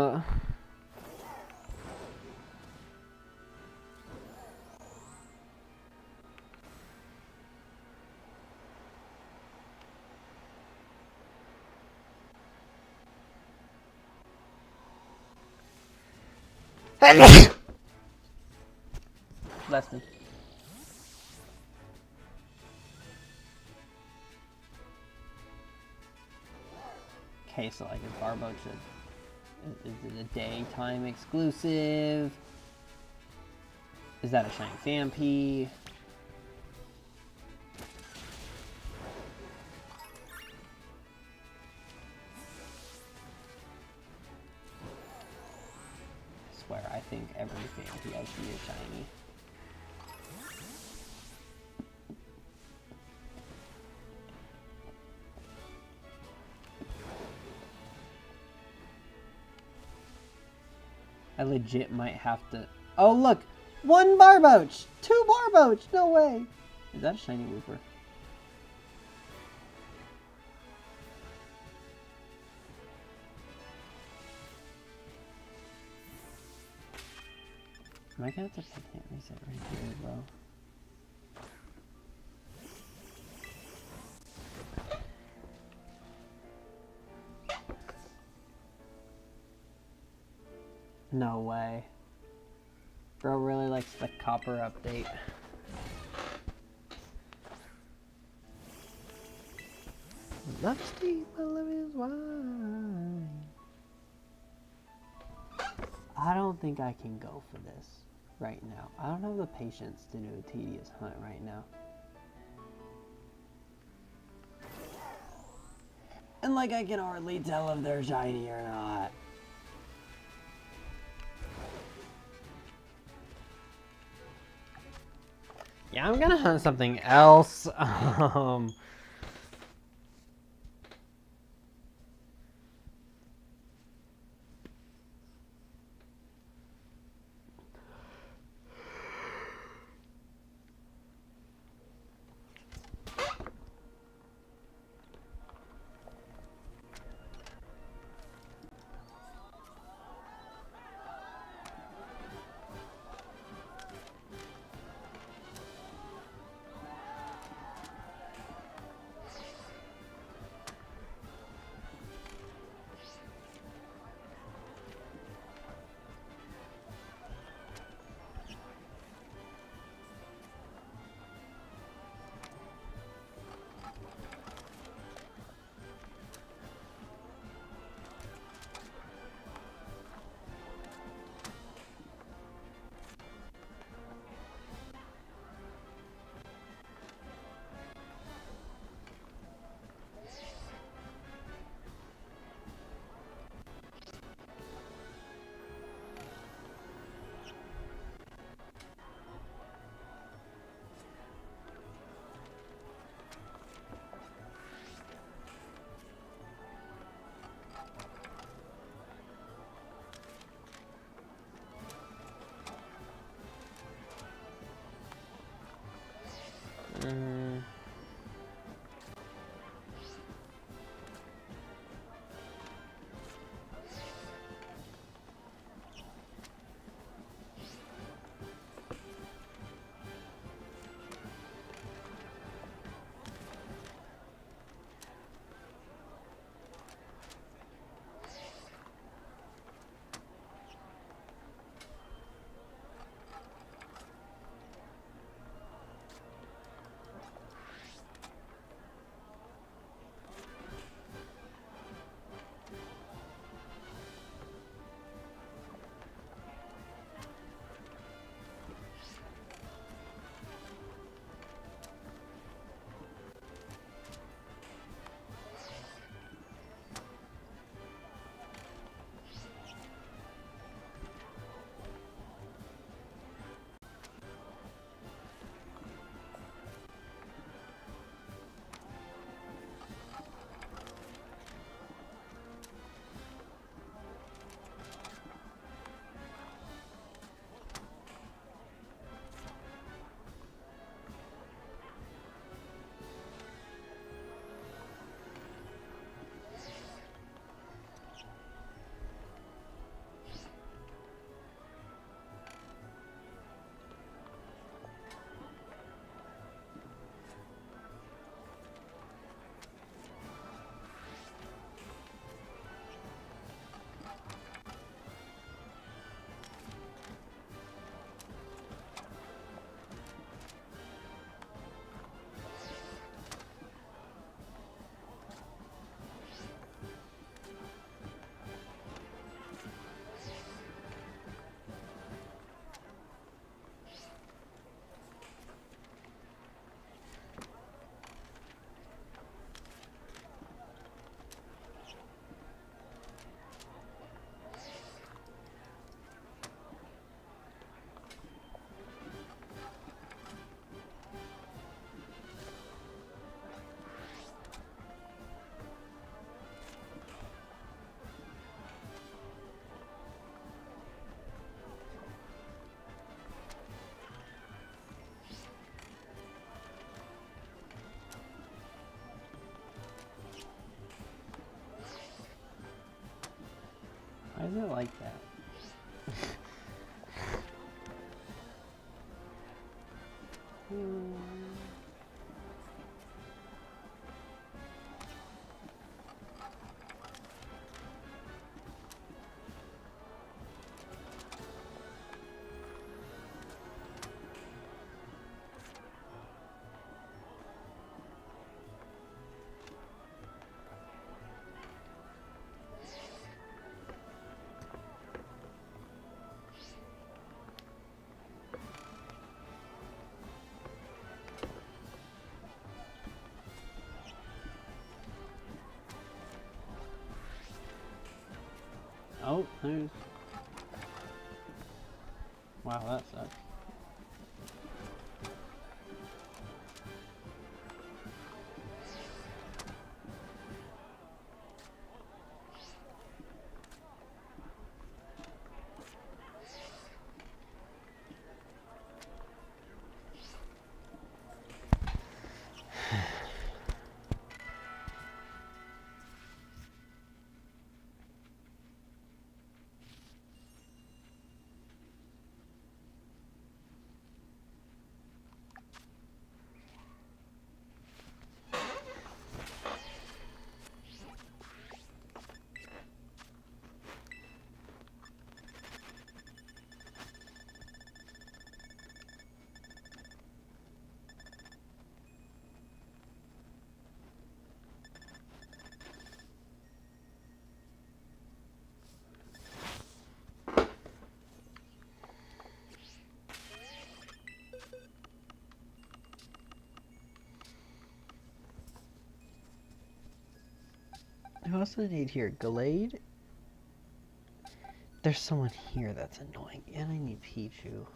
Bless me. Okay, so like a Barbo is it a daytime exclusive? Is that a shiny Phanpy? I swear, I think every Phanpy I see is shiny. I legit might have to... Oh, look! 1 Barboach! 2 Barboach! No way! Is that a shiny Wooper? Am I gonna have to hit reset right here as well? No way. Bro really likes the copper update. Love Steve, my love is wine. I don't think I can go for this right now. I don't have the patience to do a tedious hunt right now. And like I can hardly tell if they're shiny or not. Yeah, I'm gonna hunt something else. is it like that? Oh, there's... Wow, that sucks. Who else do I need here? Gallade? There's someone here that's annoying, and I need Pichu.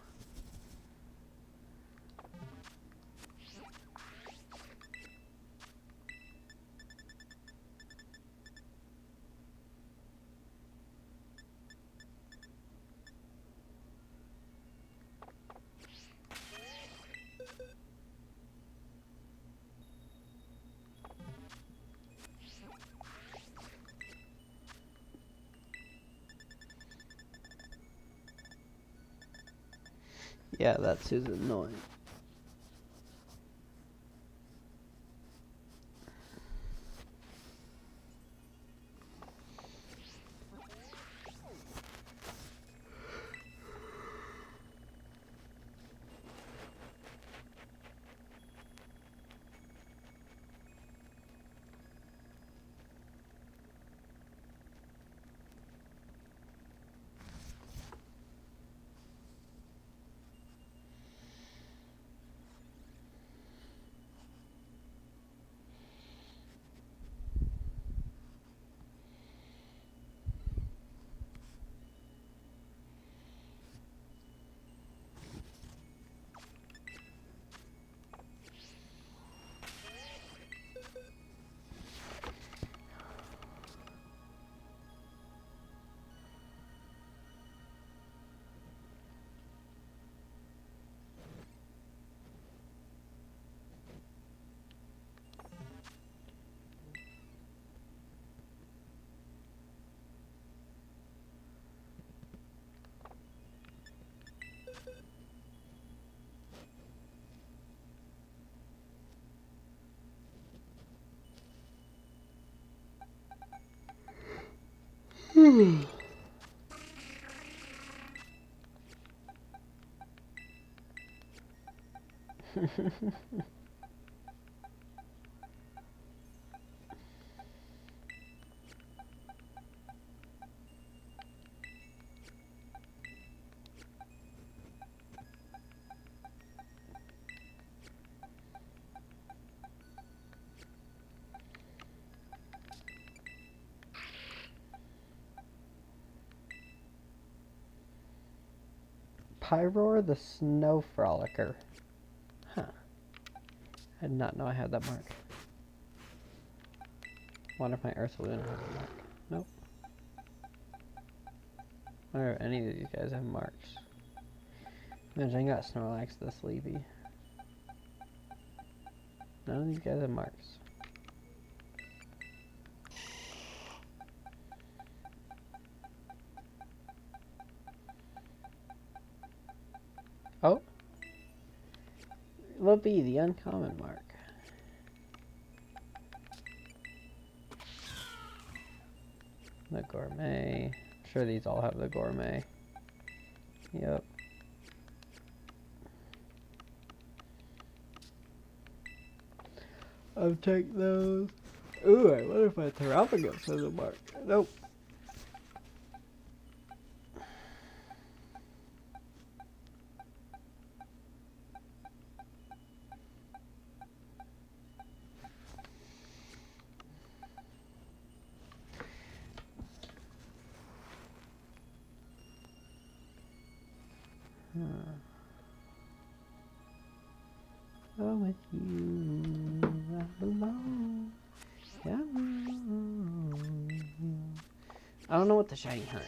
Yeah, that's who's annoying. Pyroar the Snow Frolicker. Huh. I did not know I had that mark. Wonder if my Ursaluna has a mark. Nope. Wonder if any of these guys have marks. Imagine I got Snorlax this sleepy. None of these guys have marks. will be the uncommon mark. The gourmet. I'm sure these all have the gourmet. Yep. I'll take those. Ooh, I wonder if my Terrapagos has a mark. Nope. Oh, with you I belong. Yeah. I don't know what the shiny hunt.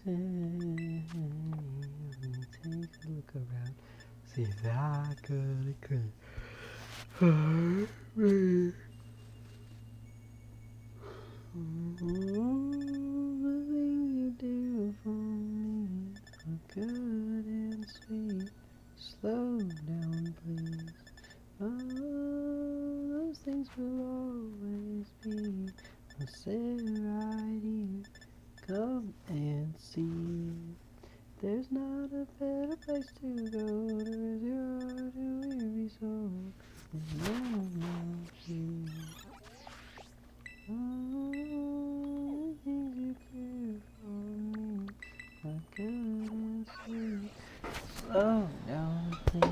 Take a look around, see if I could hurt me. All the things you do for me are good and sweet. Slow down, please. All those things will always be. I'll sit right here. Come and see. There's not a better place to go to rest your heart and weary soul. There's no one here. All the things you do for me are good and sweet. Slow down, please.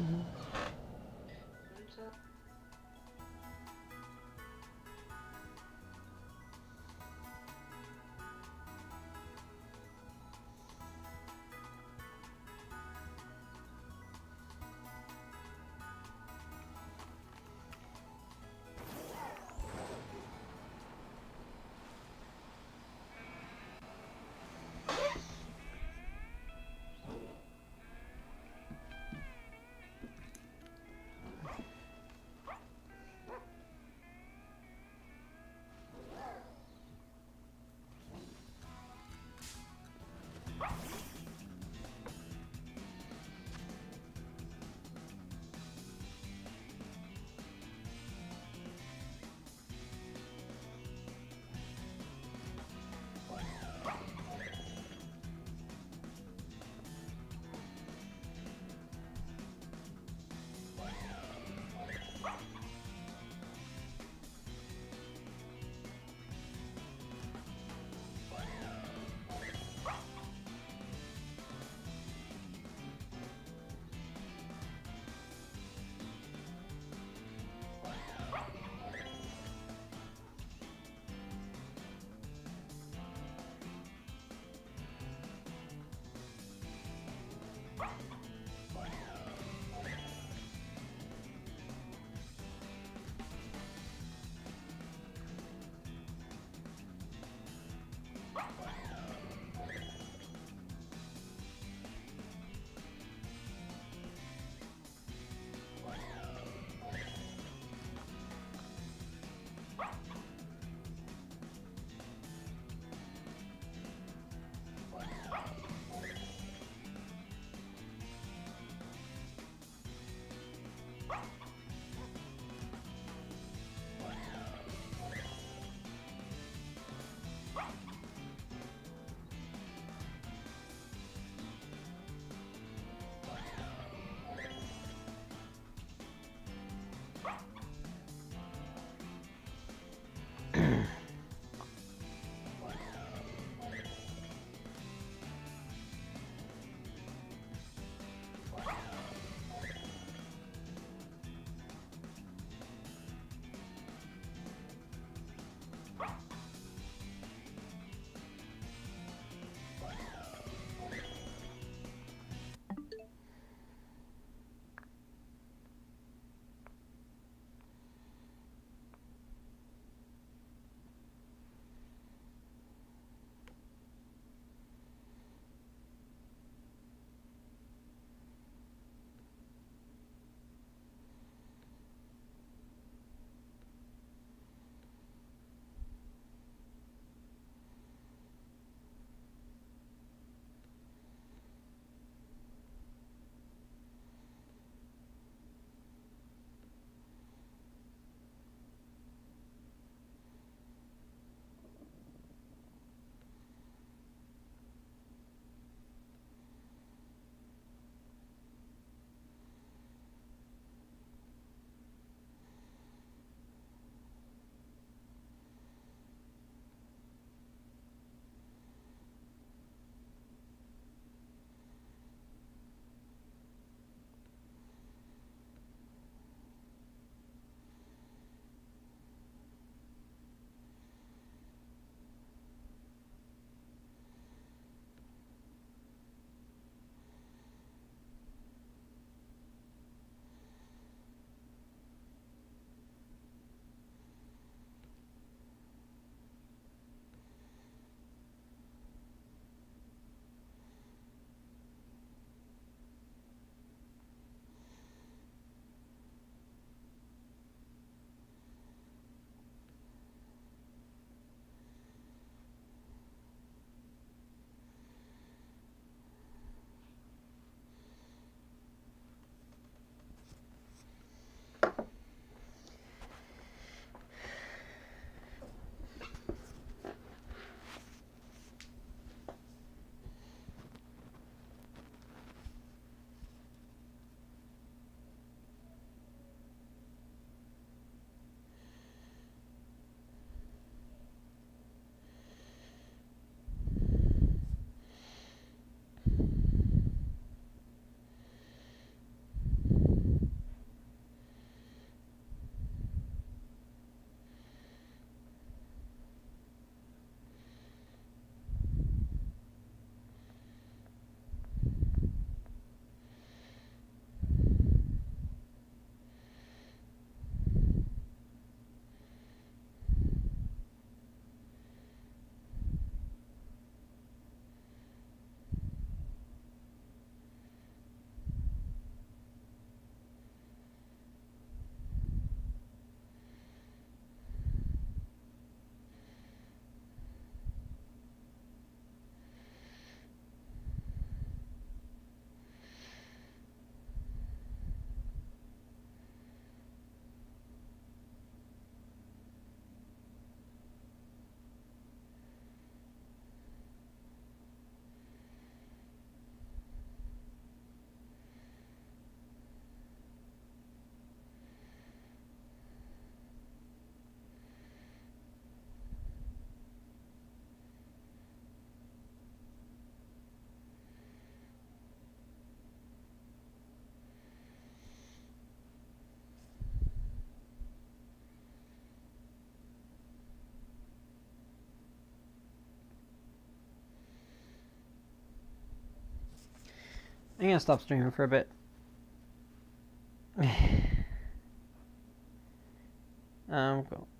I'm gonna stop streaming for a bit.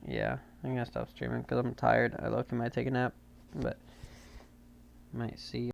Yeah, I'm gonna stop streaming because I'm tired. I look, might take a nap, but might see.